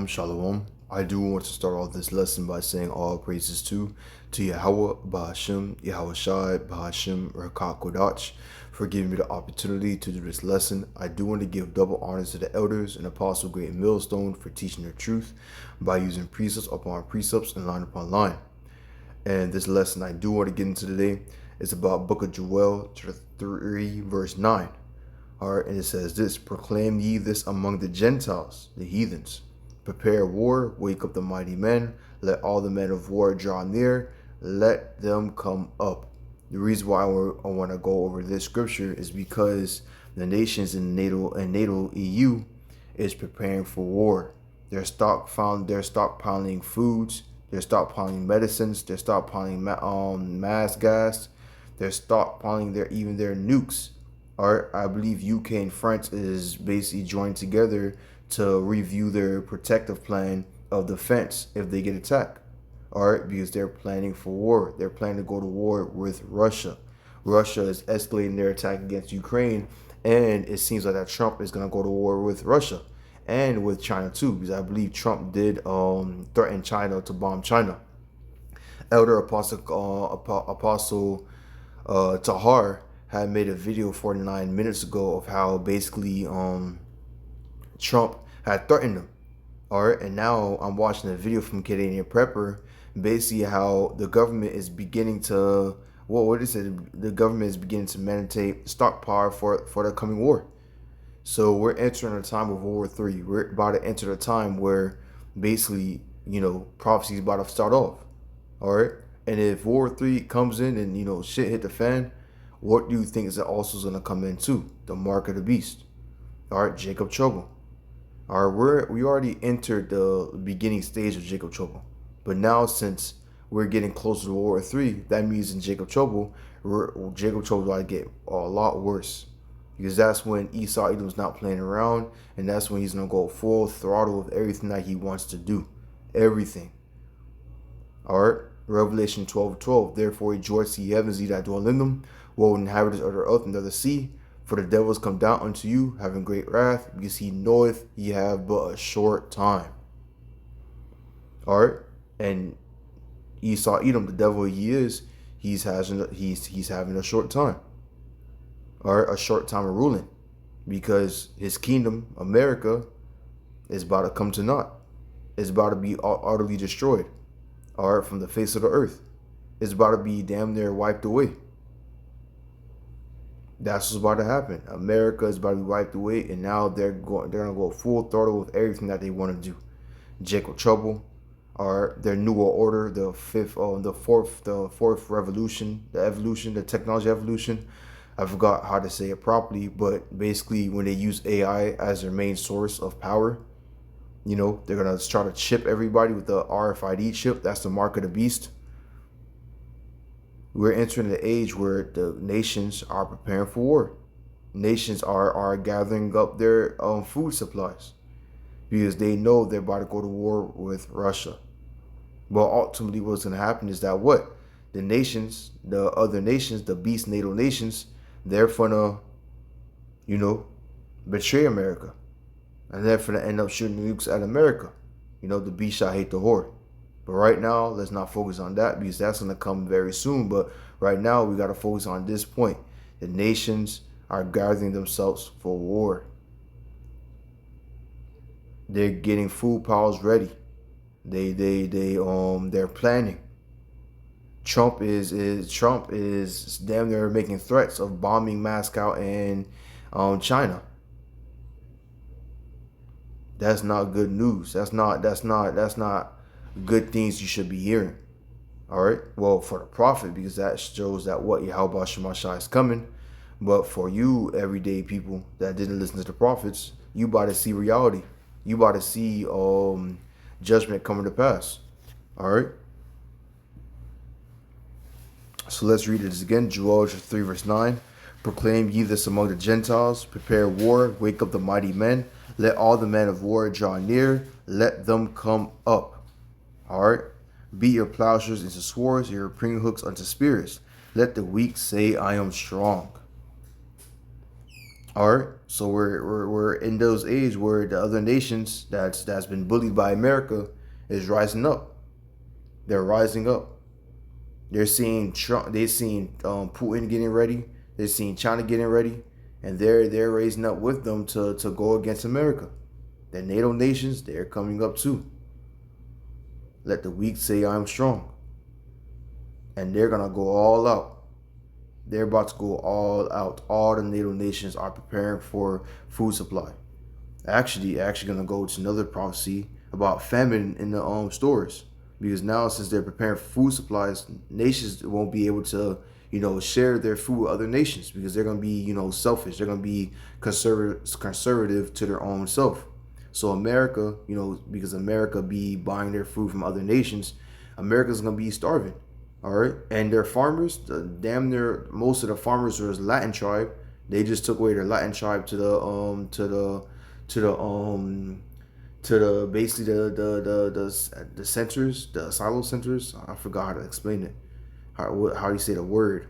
Shalom. I do want to start off this lesson by saying all praises to YAHAWAH, BAHASHAM, YAHAWASHI, BAHASHAM, RAWCHAA, QADASH for giving me the opportunity to do this lesson. I do want to give double honors to the elders and Apostle GREATMILLSTONE for teaching the truth by using precepts upon precepts and line upon line. And this lesson I do want to get into today is about Book of Joel, chapter 3, verse 9. Alright, and it says this: proclaim ye this among the Gentiles, the heathens. Prepare war, wake up the mighty men, let all the men of war draw near, let them come up. The reason why I want to go over this scripture is because the nations in NATO EU is preparing for war. They're stockpiling foods, they're stockpiling medicines, they're stockpiling mass gas, they're stockpiling even their nukes. Alright, I believe UK and France is basically joined together to review their protective plan of defense if they get attacked. Alright, because they're planning for war. They're planning to go to war with Russia. Russia is escalating their attack against Ukraine, and it seems like that Trump is going to go to war with Russia and with China too, because I believe Trump did threaten China to bomb China. Elder Apostle Tahar had made a video 49 minutes ago of how basically Trump had threatened him. Alright, and now I'm watching a video from Canadian Prepper, basically how the government is beginning to, the government is beginning to meditate stockpile for the coming war. So we're entering a time of World War III. We're about to enter a time where basically, prophecy is about to start off. Alright, and if World War III comes in and, shit hit the fan, what do you think is that also going to come into? The mark of the beast. Alright, Jacob trouble. Alright, we already entered the beginning stage of Jacob trouble. But now, since we're getting closer to World War III, that means in Jacob trouble is about to get a lot worse. Because that's when Esau Edom's not playing around, and that's when he's going to go full throttle with everything that he wants to do. Everything. Alright, Revelation 12:12. Therefore rejoice, ye heavens, ye that dwell in them, woe inhabitants of the earth and of the sea, for the devil is come down unto you, having great wrath, because he knoweth ye have but a short time. Alright, and Esau Edom, the devil he is, he's having a short time. Alright, a short time of ruling, because his kingdom, America, is about to come to naught. It's about to be utterly destroyed. Alright, from the face of the earth. It's about to be damn near wiped away. That's what's about to happen. America is about to be wiped away, and now they're gonna go full throttle with everything that they want to do. Jacob trouble, or their new world order, the fourth revolution, the technology evolution. I forgot how to say it properly, but basically when they use AI as their main source of power, they're gonna try to chip everybody with the RFID chip. That's the mark of the beast. We're entering the age where the nations are preparing for war. Nations are gathering up their food supplies because they know they're about to go to war with Russia. But ultimately what's going to happen is that the nations, the other nations, the beast NATO nations, they're going to, betray America. And they're going to end up shooting nukes at America. The beast shall hate the whore. But right now, let's not focus on that because that's going to come very soon. But right now, we got to focus on this point. The nations are gathering themselves for war. They're getting food piles ready. They're planning. Trump is damn near making threats of bombing Moscow and China. That's not good news. That's not good things you should be hearing. Alright, well, for the prophet, because that shows that YAHAWASHI is coming. But for you everyday people that didn't listen to the prophets, you about to see reality. You about to see judgment coming to pass. Alright, so let's read it again. Joel 3 verse 9. Proclaim ye this among the Gentiles, prepare war, wake up the mighty men, let all the men of war draw near, let them come up. Alright, beat your plowshares into swords, your pruning hooks unto spears. Let the weak say, I am strong. All right, so we're in those age where the other nations that's been bullied by America is rising up. They're rising up. They're seeing Trump. They're seeing Putin getting ready. They're seeing China getting ready, and they're raising up with them to go against America. The NATO nations, they're coming up too. Let the weak say I'm strong, and they're gonna go all out. They're about to go all out. All the NATO nations are preparing for food supply. Actually gonna go to another prophecy about famine in the stores, because now since they're preparing for food supplies, nations won't be able to share their food with other nations because they're gonna be selfish. They're gonna be conservative to their own self. So America, because America be buying their food from other nations, America's gonna be starving. All right, and their farmers, damn near most of the farmers are Latin tribe. They just took away their Latin tribe to the basically the centers, the silo centers. I forgot how to explain it. How do you say the word?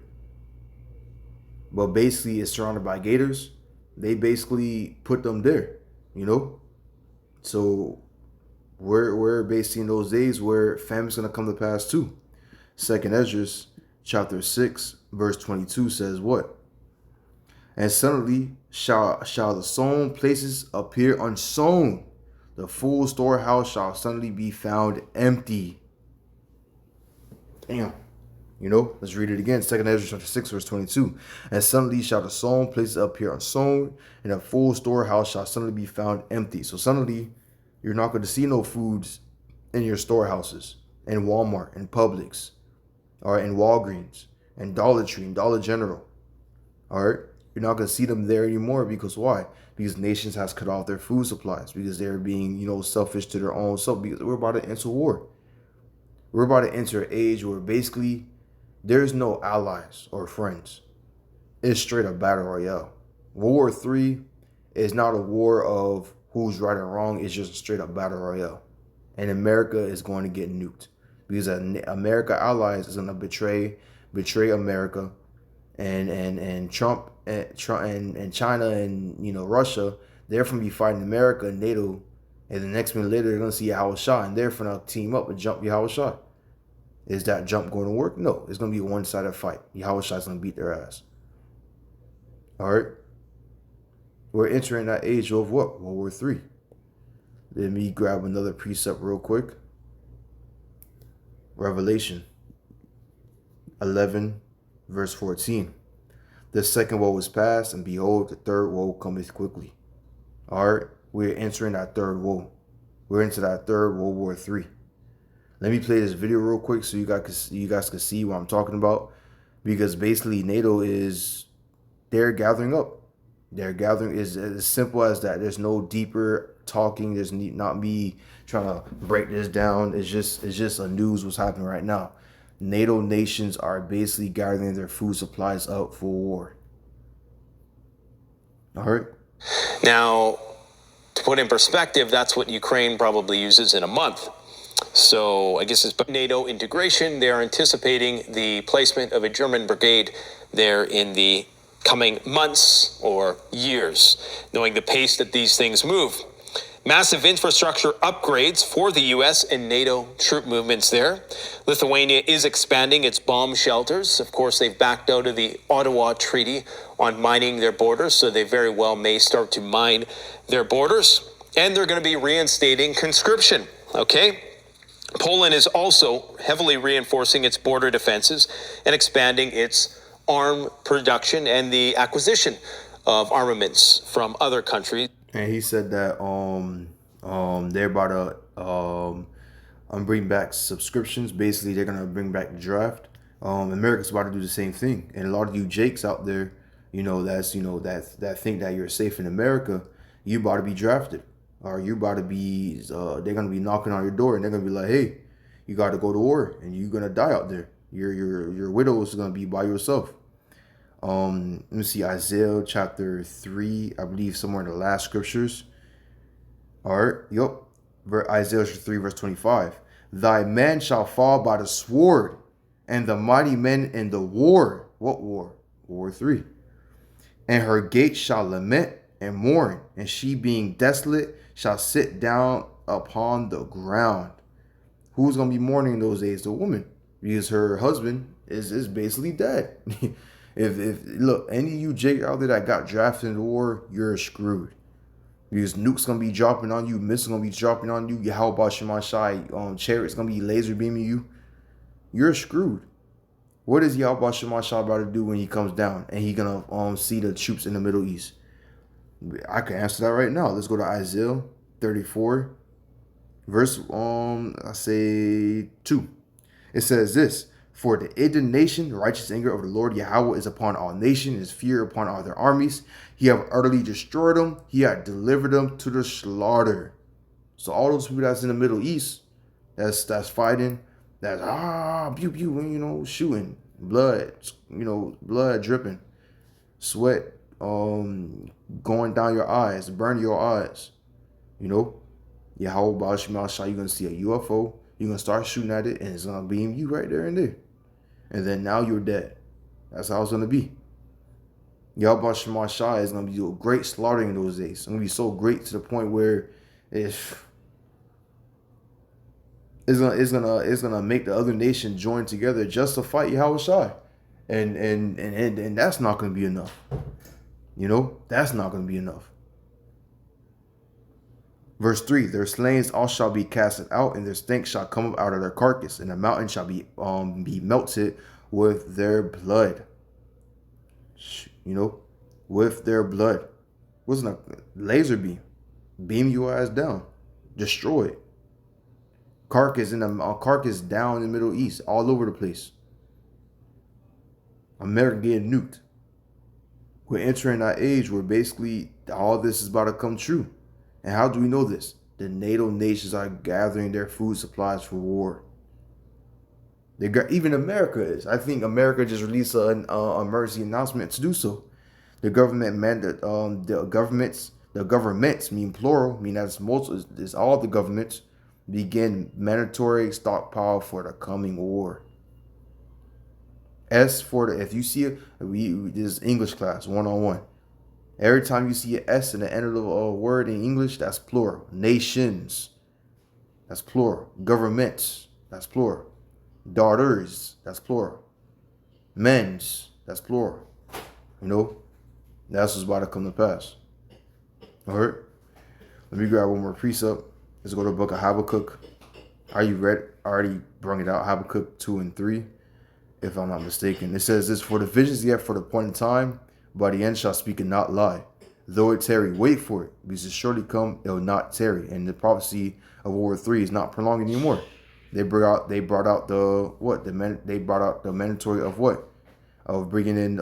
But basically, it's surrounded by gators. They basically put them there, you know. So we're basically in those days where famine's gonna come to pass too. Second Esdras chapter 6 verse 22 says what? And suddenly shall the sown places appear unsown. The full storehouse shall suddenly be found empty. Damn. Let's read it again. Second Esdras chapter 6 verse 22. And suddenly shall the sown places appear unsown, and the full storehouse shall suddenly be found empty. So suddenly you're not going to see no foods in your storehouses, in Walmart, in Publix, all right, in Walgreens, and Dollar Tree, and Dollar General. All right, you're not going to see them there anymore because why? Because nations has cut off their food supplies because they're being selfish to their own self. Because we're about to enter war. We're about to enter an age where basically there's no allies or friends. It's straight up battle royale. World War III is not a war of who's right or wrong. It's just a straight up battle royale, and America is going to get nuked because America allies is going to betray America, and Trump and China and Russia, they're going to be fighting America and NATO, and the next minute later they're going to see YAHAWASHI and they're going to team up and jump YAHAWASHI. Is that jump going to work? No, it's going to be a one-sided fight. YAHAWASHI is going to beat their ass. All right, we're entering that age of what? World War III. Let me grab another precept real quick. Revelation 11 verse 14. The second woe is past, and behold, the third woe cometh quickly. All right, we're entering that third woe. We're into that third World War III. Let me play this video real quick so you guys can see what I'm talking about. Because basically NATO they're gathering up. They're gathering is as simple as that. There's no deeper talking. There's not me trying to break this down. It's just a news what's happening right now. NATO nations are basically gathering their food supplies up for war. All right. Now, to put in perspective, that's what Ukraine probably uses in a month. So I guess it's NATO integration. They are anticipating the placement of a German brigade there in the coming months or years, knowing the pace that these things move. Massive infrastructure upgrades for the U.S. and NATO troop movements there. Lithuania is expanding its bomb shelters. Of course, they've backed out of the Ottawa Treaty on mining their borders, so they very well may start to mine their borders. And they're going to be reinstating conscription, okay? Poland is also heavily reinforcing its border defenses and expanding its arm production and the acquisition of armaments from other countries. And he said that they're about to bring back subscriptions. Basically, they're gonna bring back the draft. America's about to do the same thing, and a lot of you Jakes out there, that think that you're safe in America, you about to be drafted, or you about to be. They're gonna be knocking on your door, and they're gonna be like, "Hey, you got to go to war, and you're gonna die out there. Your widow is gonna be by yourself." Let me see, Isaiah chapter 3, I believe somewhere in the last scriptures. All right, yep. Isaiah 3 verse 25. Thy man shall fall by the sword, and the mighty men in the war. What war? War 3. And her gates shall lament and mourn, and she being desolate shall sit down upon the ground. Who's gonna be mourning in those days? The woman, because her husband is basically dead. if look, any of you Jake out there that got drafted in the war, you're screwed. Because nukes gonna be dropping on you, missiles gonna be dropping on you, YAHAWASHI, chariots gonna be laser beaming you. You're screwed. What is YAHAWASHI about to do when he comes down and he gonna see the troops in the Middle East? I can answer that right now. Let's go to Isaiah 34, verse I say 2. It says this: For the indignation, righteous anger of the Lord Yahweh is upon all nations, his fear upon all their armies. He have utterly destroyed them. He had delivered them to the slaughter. So all those people that's in the Middle East, that's fighting, that's pew pew, shooting, blood, blood dripping, sweat, going down your eyes, burn your eyes, Yahweh BAHASHAM, you're gonna see a UFO. You're going to start shooting at it, and it's going to beam you right there and there. And then now you're dead. That's how it's going to be. Yahweh BAHASHAM is going to be a great slaughtering in those days. It's going to be so great to the point where it's gonna make the other nation join together just to fight Yahawashi. And that's not going to be enough. That's not going to be enough. Verse 3, their slains all shall be casted out, and their stink shall come up out of their carcass, and the mountain shall be melted with their blood. With their blood. Wasn't a laser beam. Beam your ass down. Destroy it. Carcass down in the Middle East, all over the place. America getting nuked. We're entering that age where basically all this is about to come true. And how do we know this? The NATO nations are gathering their food supplies for war. Even America is. I think America just released an emergency announcement to do so. The governments mean plural, mean that it's all the governments, begin mandatory stockpile for the coming war. S for the, if you see it, this is English class 101. Every time you see an S in the end of the word in English, that's plural. Nations, that's plural. Governments, that's plural. Daughters, that's plural. Men's, that's plural. That's what's about to come to pass. All right. Let me grab one more precept. Let's go to the book of Habakkuk. Are you ready? I already brought it out. Habakkuk 2 and 3, if I'm not mistaken. It says this: For the visions yet for the point in time, by the end shall speak and not lie. Though it tarry, wait for it, because it surely come, it will not tarry. And the prophecy of World War 3 is not prolonged anymore. They brought out the mandatory of what? Of bringing in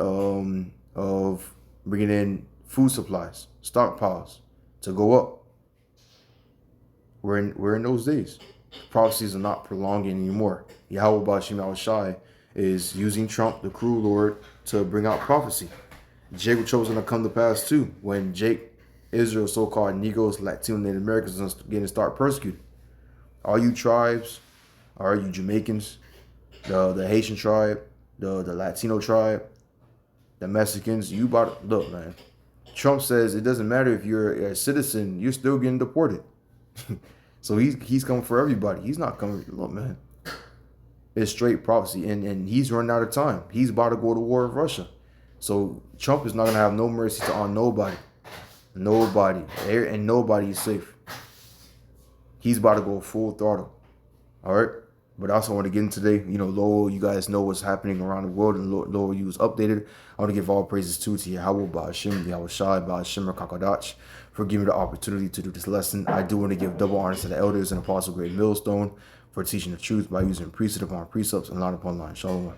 food supplies, stockpiles to go up. We're in those days. Prophecies are not prolonging anymore. Yahweh BAHASHAM is using Trump, the cruel Lord, to bring out prophecy. Jacob chose to come to pass too, when Israel, so-called Negroes, Latino, Native Americans, are getting to start persecuted. All you tribes, all you Jamaicans, the Haitian tribe, the Latino tribe, the Mexicans, look, man. Trump says it doesn't matter if you're a citizen, you're still getting deported. So he's coming for everybody. He's not coming. Look, man. It's straight prophecy, and he's running out of time. He's about to go to war with Russia. So Trump is not going to have no mercy on nobody. Nobody. And nobody is safe. He's about to go full throttle. All right? But I also want to get into today, Lord, you guys know what's happening around the world, and Lord, you was updated. I want to give all praises to Yahweh, BAHASHAM, YAHAWASHI, BAHASHAM, QADASH, for giving me the opportunity to do this lesson. I do want to give double honors to the elders and Apostle GREATMILLSTONE for teaching the truth by using precept upon precepts and line upon line. Shalom.